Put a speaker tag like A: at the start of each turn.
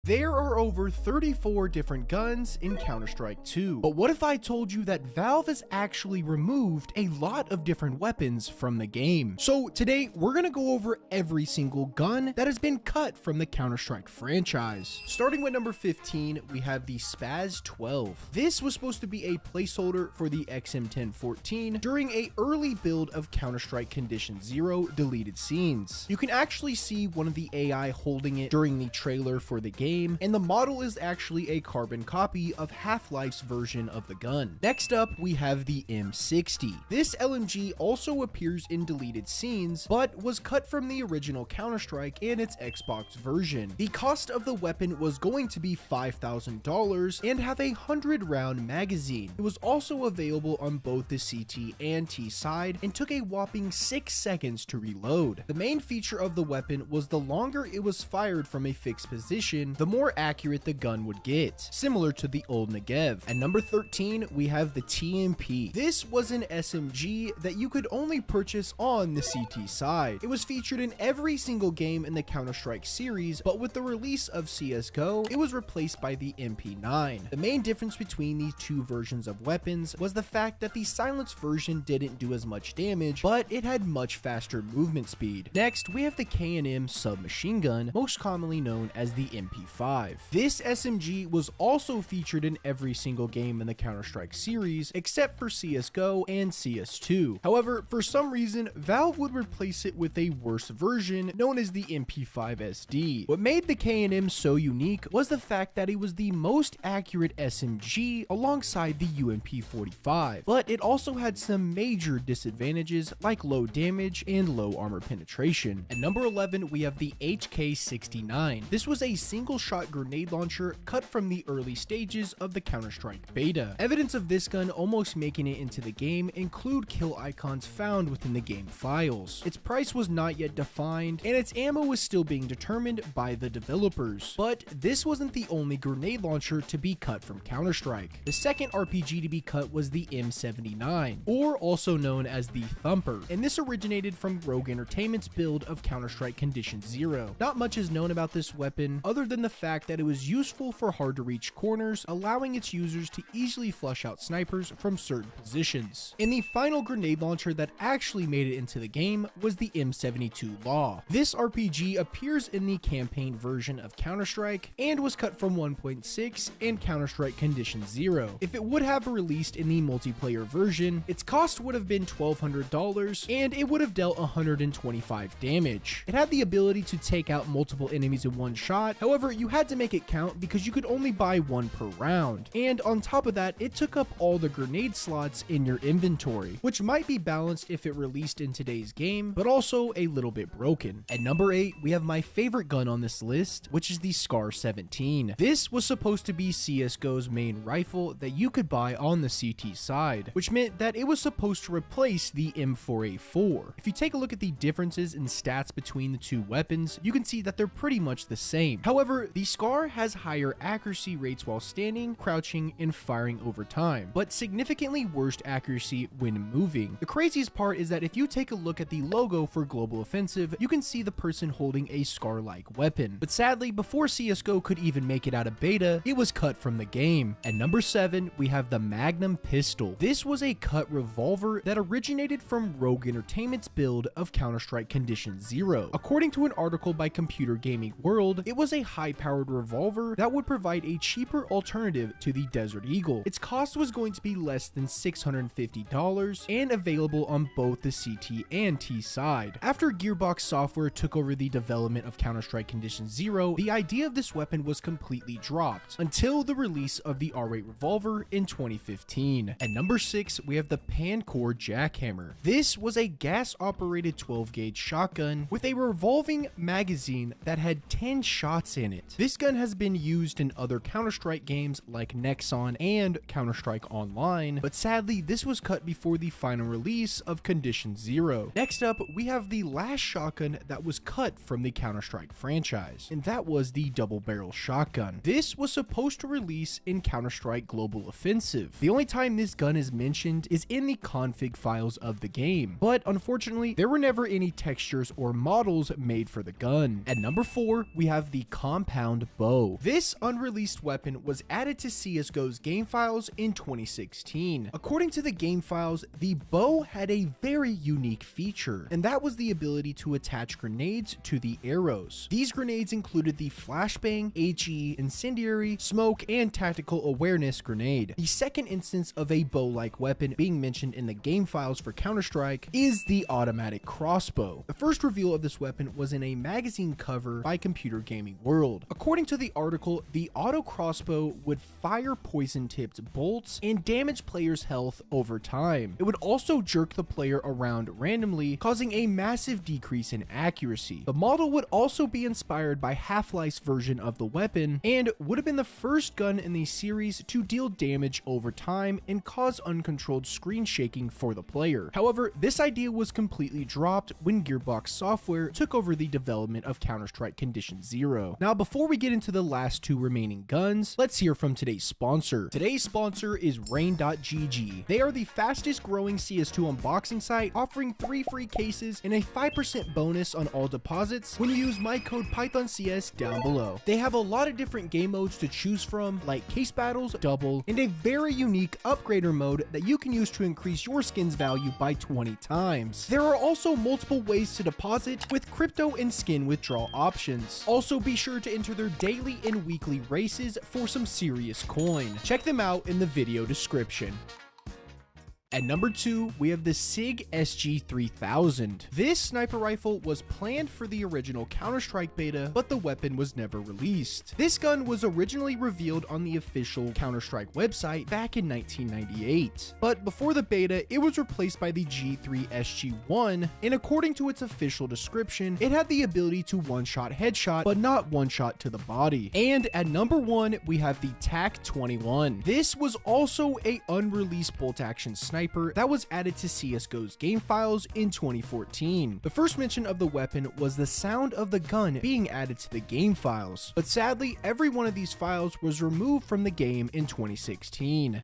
A: There are over 34 different guns in Counter-Strike 2. But what if I told you that Valve has actually removed a lot of different weapons from the game? So today we're gonna go over every single gun that has been cut from the Counter-Strike franchise. Starting with number 15, we have the Spaz 12. This was supposed to be a placeholder for the XM1014 during a early build of Counter-Strike Condition Zero deleted scenes. You can actually see one of the AI holding it during the trailer for the game, and the model is actually a carbon copy of Half-Life's version of the gun. Next up, we have the M60. This LMG also appears in deleted scenes, but was cut from the original Counter-Strike and its Xbox version. The cost of the weapon was going to be $5,000 and have a 100-round magazine. It was also available on both the CT and T side and took a whopping 6 seconds to reload. The main feature of the weapon was the longer it was fired from a fixed position, the more accurate the gun would get, similar to the old Negev. At number 13, we have the TMP. This was an SMG that you could only purchase on the CT side. It was featured in every single game in the Counter-Strike series, but with the release of CSGO, it was replaced by the MP9. The main difference between these two versions of weapons was the fact that the silenced version didn't do as much damage, but it had much faster movement speed. Next, we have the K&M submachine gun, most commonly known as the MP5. This SMG was also featured in every single game in the Counter-Strike series, except for CSGO and CS2. However, for some reason, Valve would replace it with a worse version known as the MP5 SD. What made the K&M so unique was the fact that it was the most accurate SMG alongside the UMP45, but it also had some major disadvantages like low damage and low armor penetration. At number 11, we have the HK69. This was a single-shot grenade launcher cut from the early stages of the Counter-Strike beta. Evidence of this gun almost making it into the game include kill icons found within the game files. Its price was not yet defined, and its ammo was still being determined by the developers. But this wasn't the only grenade launcher to be cut from Counter-Strike. The second RPG to be cut was the M79, or also known as the Thumper, and this originated from Rogue Entertainment's build of Counter-Strike Condition Zero. Not much is known about this weapon, other than the fact that it was useful for hard-to-reach corners, allowing its users to easily flush out snipers from certain positions. And the final grenade launcher that actually made it into the game was the M72 Law. This RPG appears in the campaign version of Counter-Strike and was cut from 1.6 and Counter-Strike Condition Zero. If it would have released in the multiplayer version, its cost would have been $1,200 and it would have dealt 125 damage. It had the ability to take out multiple enemies in one shot, however, you had to make it count because you could only buy one per round. And on top of that, it took up all the grenade slots in your inventory, which might be balanced if it released in today's game, but also a little bit broken. At number 8, we have my favorite gun on this list, which is the Scar 17. This was supposed to be CSGO's main rifle that you could buy on the CT side, which meant that it was supposed to replace the M4A4. If you take a look at the differences in stats between the two weapons, you can see that they're pretty much the same. However, the Scar has higher accuracy rates while standing, crouching, and firing over time, but significantly worse accuracy when moving. The craziest part is that if you take a look at the logo for Global Offensive, you can see the person holding a Scar-like weapon. But sadly, before CSGO could even make it out of beta, it was cut from the game. At number 7, we have the Magnum Pistol. This was a cut revolver that originated from Rogue Entertainment's build of Counter-Strike Condition Zero. According to an article by Computer Gaming World, it was a high-powered revolver that would provide a cheaper alternative to the Desert Eagle. Its cost was going to be less than $650 and available on both the CT and T side. After Gearbox Software took over the development of Counter-Strike Condition Zero, the idea of this weapon was completely dropped until the release of the R8 revolver in 2015. At number 6, we have the Pancor Jackhammer. This was a gas-operated 12-gauge shotgun with a revolving magazine that had 10 shots in it. This gun has been used in other Counter-Strike games like Nexon and Counter-Strike Online, but sadly this was cut before the final release of Condition Zero. Next up, we have the last shotgun that was cut from the Counter-Strike franchise, and that was the double barrel shotgun. This was supposed to release in Counter-Strike Global Offensive. The only time this gun is mentioned is in the config files of the game, but unfortunately there were never any textures or models made for the gun. At number 4, we have the Compact compound bow. This unreleased weapon was added to CSGO's game files in 2016. According to the game files, the bow had a very unique feature, and that was the ability to attach grenades to the arrows. These grenades included the flashbang, HE, incendiary, smoke, and tactical awareness grenade. The second instance of a bow-like weapon being mentioned in the game files for Counter-Strike is the automatic crossbow. The first reveal of this weapon was in a magazine cover by Computer Gaming World. According to the article, the auto crossbow would fire poison-tipped bolts and damage players' health over time. It would also jerk the player around randomly, causing a massive decrease in accuracy. The model would also be inspired by Half-Life's version of the weapon and would have been the first gun in the series to deal damage over time and cause uncontrolled screen shaking for the player. However, this idea was completely dropped when Gearbox Software took over the development of Counter-Strike Condition Zero. Now, before we get into the last two remaining guns, let's hear from today's sponsor. Today's sponsor is Rain.gg. They are the fastest growing CS2 unboxing site, offering 3 free cases and a 5% bonus on all deposits when you use my code PythonCS down below. They have a lot of different game modes to choose from, like case battles, double, and a very unique upgrader mode that you can use to increase your skin's value by 20 times. There are also multiple ways to deposit with crypto and skin withdrawal options. Also, be sure to enter their daily and weekly races for some serious coin. Check them out in the video description. At number 2, we have the SIG SG-3000. This sniper rifle was planned for the original Counter-Strike beta, but the weapon was never released. This gun was originally revealed on the official Counter-Strike website back in 1998, but before the beta, it was replaced by the G3 SG-1, and according to its official description, it had the ability to one-shot headshot, but not one-shot to the body. And at number 1, we have the TAC-21. This was also a unreleased bolt-action sniper that was added to CSGO's game files in 2014. The first mention of the weapon was the sound of the gun being added to the game files, but sadly, every one of these files was removed from the game in 2016.